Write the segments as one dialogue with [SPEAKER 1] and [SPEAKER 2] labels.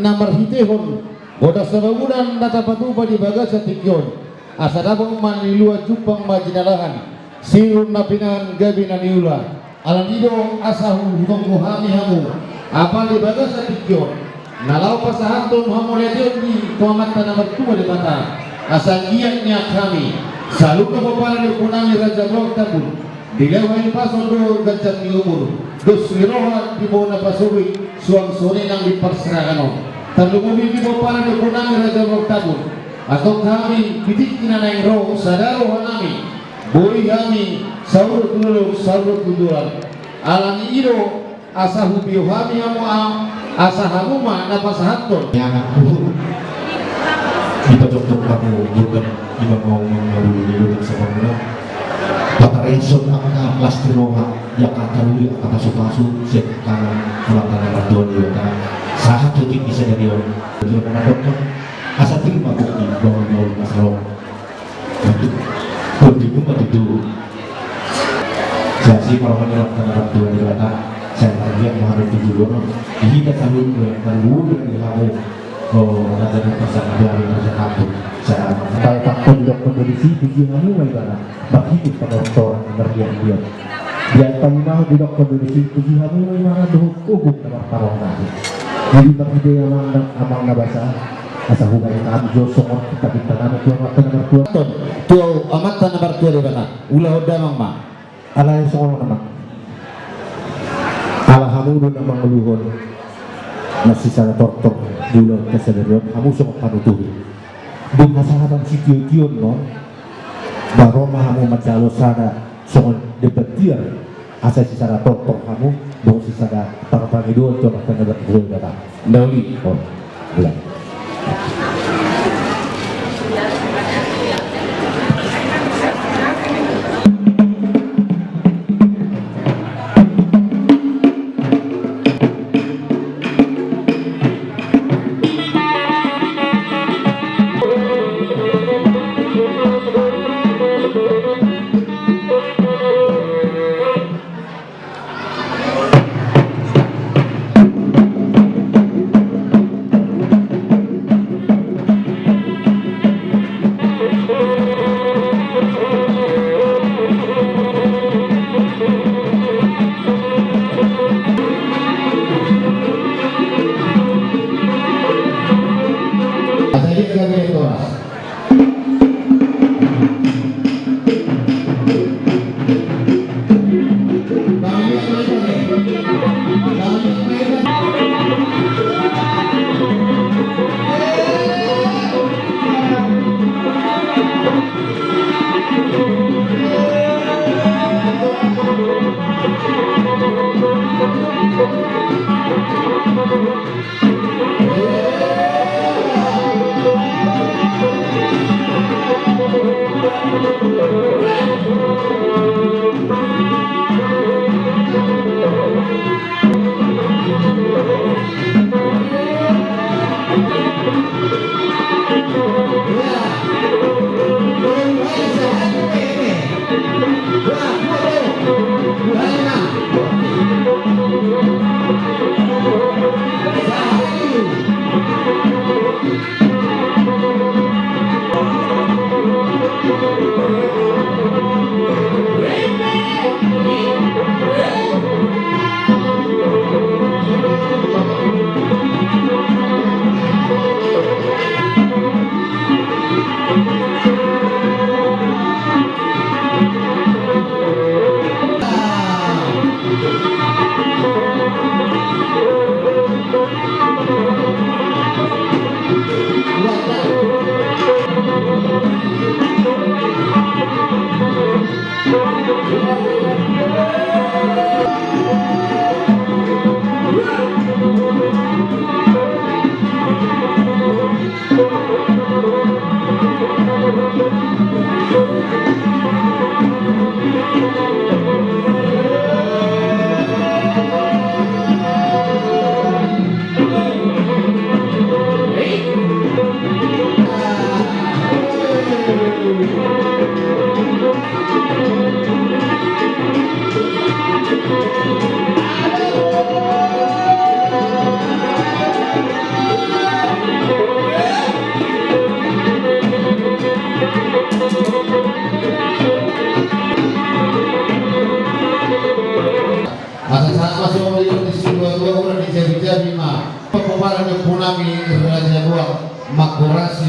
[SPEAKER 1] namar hitehon boda sababunan data patupa di bagasa tikyon asadabang manilua cupang majinalahan sirun napinangan gabi naniula alanido asahu hutongku hami hamu apa di bagasa tikyon nalau pasahanton hamu letion di tuamat tanah bertua di mata asal giatnya kami selalu kepala di punami raja blok tabun dilewai pason do gajah di umur dos liroha di bawah napasuwi suang sore nang di perseragano terlebih di bawah di punami raja blok tabun atau kami pitik kinanai roh sadaro hanami boi kami saur tunduran alani iro asahu biohami hamu asahamuma napasahaton
[SPEAKER 2] yang aku di pojok kamu bukan di mau mengaruhi sebelumnya kata resot angka lastiroha yang kata ruli kata supasu sekarang melakukan raduan juga sahat tutup bisa dari orang dokter asal terima bukti bahwa masalah untuk kunjungan itu jadi kalau melakukan raduan juga saya target menghadapi juga tidak selalu berwudu di kamu ada pasal dari pasal kamu saya
[SPEAKER 3] kalau faktor dok kondisi tujuh kamu bagaimana bagi penonton berdiam dia dia kami mau di dok kondisi tujuh kamu bagaimana doh kubuk nomor tarong tadi jadi bagi dia amang nabasa asal hubungan kami josong kita kita nama tuan waktu nomor
[SPEAKER 1] tuh amat tanah bertua di mana ulah udah mama
[SPEAKER 3] ala yang seorang nama ala hamudu namang meluhon nasi sana tortok dulu kesadaran kamu semua panutuhi di masalah si tio-tio no baru kamu macalo sana soal debatir asal si sana tortok kamu baru si sana para idol coba kena berbual kata
[SPEAKER 1] Dauli
[SPEAKER 3] oh bulan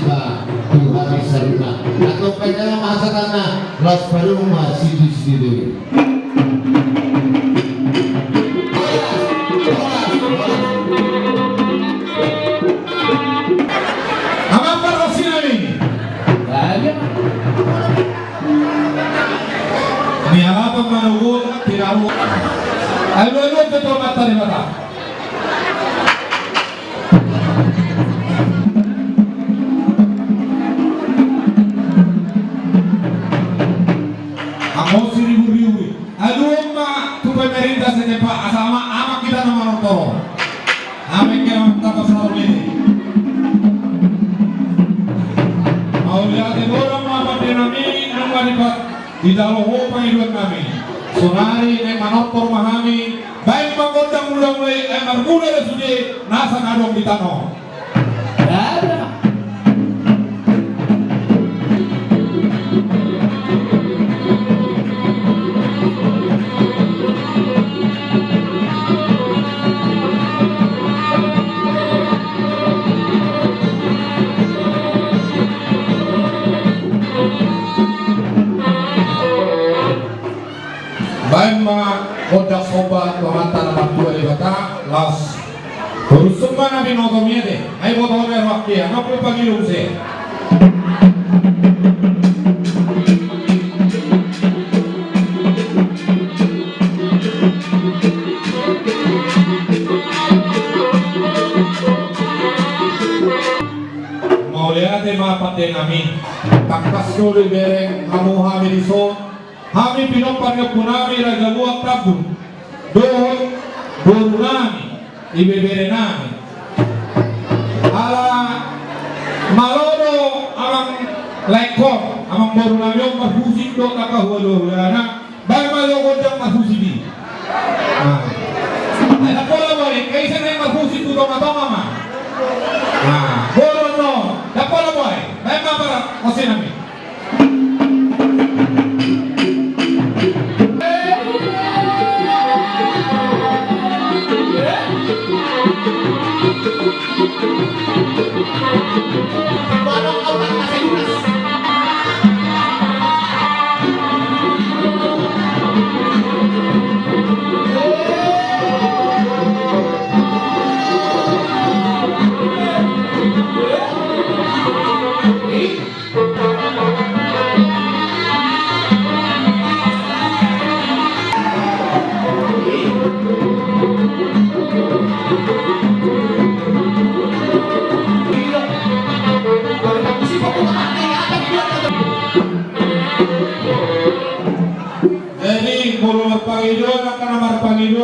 [SPEAKER 1] Siba Tuhari Saruna atau penjara masa tanah Las Paloma Sidu.
[SPEAKER 2] Apa parosina ini? Ni apa manugun tiraru? Ayo betul mata di mata. Ako siribu-ribu. Aduh ma tu pemerintah setempat asama ama kita nama toro. Ame kira tak selalu ini. Mau lihat orang apa dinami nunggu dipat di dalam hopa hidup kami. Sonari naik manotor mahami. Baik manggodang mulai emar muda sudah nasa nadong di tanah. Baima kodak sobat pemantau nomor 2 di bata las terus semua nabi notomnya deh ayo botol merah kia ngapain pagi lu sih mau lihat apa kami takas dulu bereng kamu hamil di Kami pinopanya punami raja buat tabung doon nami ibebere nami ala malodo amang laikom amang baru nami yung marhusik do kakahulo na bago maloko diyang marhusik di ay napola mo rin kaysa na yung marhusik do matong ama boro no napola mo rin bago mapara kasi namin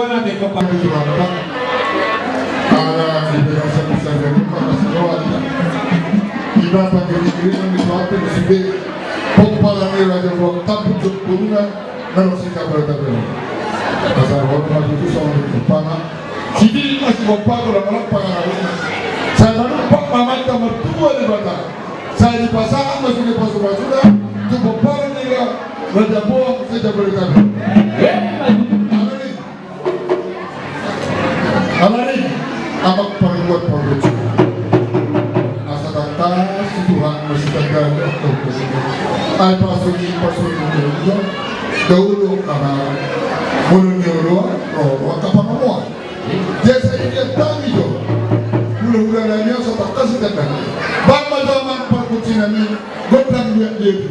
[SPEAKER 2] natin kapag
[SPEAKER 4] para liberasa bisa dari para sekolah iba pagkirikirin ng isuate na sige pagpalangin raja buwag tapos yung purunan meron si kabaratabi kasar huwag matuto sa mga kupanga hindi masih magpago lang walang pangarawin sa nanumpak mamanta martuwa ni bata sa ipasaan masih ni pasubasuna ito pagpalang nila raja buwag sa kabaratabi Alani, amak pariwat pagod. Nasa tata, si Tuhan masih tagal atau presiden. Ay pasukin niyo, daulo karena menurut roh kapangamuan. Jasa ini tami jo. Mula-mula na niya sa takas tagal. Bang madaman pagkutin namin, gotang niya dito.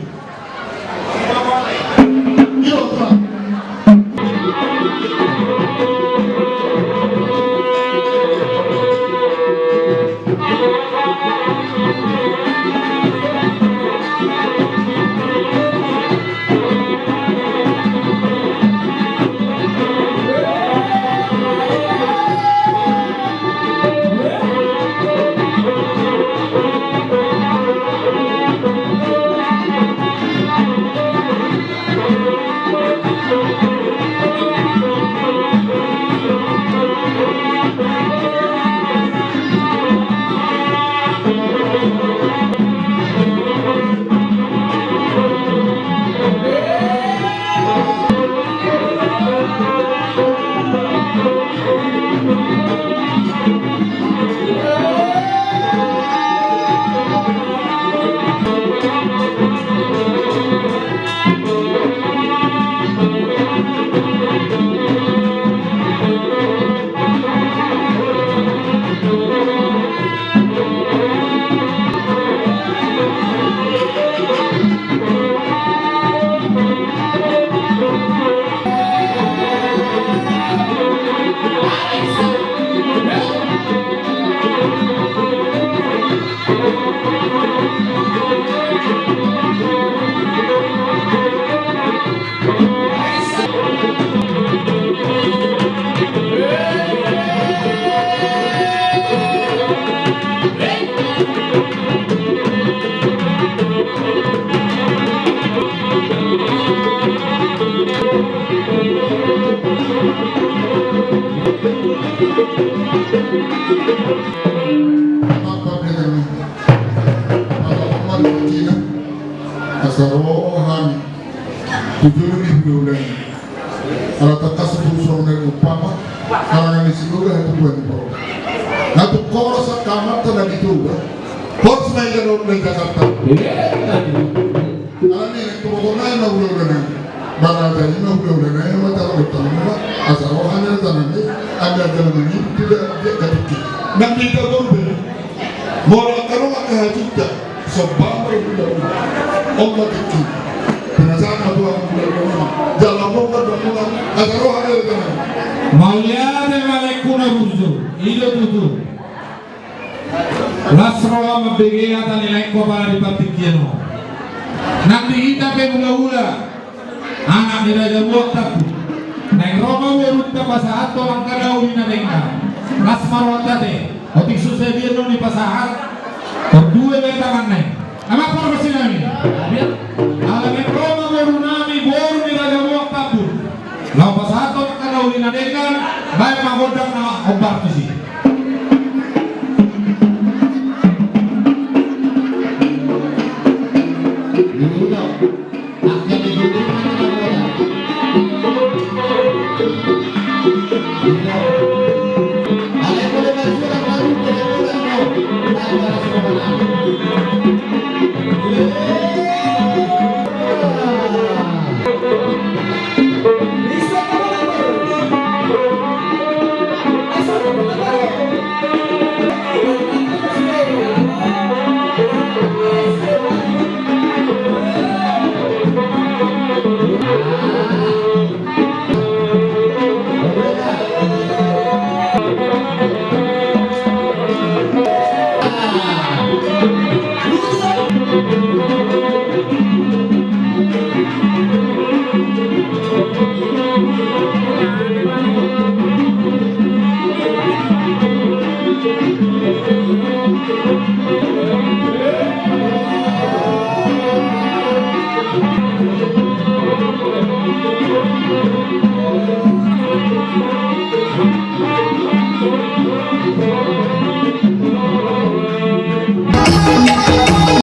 [SPEAKER 4] Iyo tra. Apa dengan pengalaman Cina kasarohan tujuh di bulan ala takas busong dari upama kalangan di seluruh itu bulan itu natu koro sa kamar to na dito horse na yan dari Jakarta ala ni nagturutunay na ulo na barada ini na ulo na yung matawag na asarohan na tanani ada jalan ini tidak dia katuki nanti kita dorbe mora karo akahajuta sebab Allah tiki penasana tuan jalan boka dan asarohan na tanani
[SPEAKER 5] Maliare malekuna buzo, ilo tutu. Lasroa mabegea tani leko para di patikiano. Nanti kita pe mula-mula anak di raja buak tapu. Neng Roma werutta pasahat to ang kadau ni nadenga. Las marwatate. Otik susah dia no di pasahat. Berdua betangan neng. Ama por sinami. Ala neng Roma werunami boru di raja buak tapu. Lau pasahat to ang kadau ni nadenga. Baik magodang na obar tu si.
[SPEAKER 1] Dulu akhir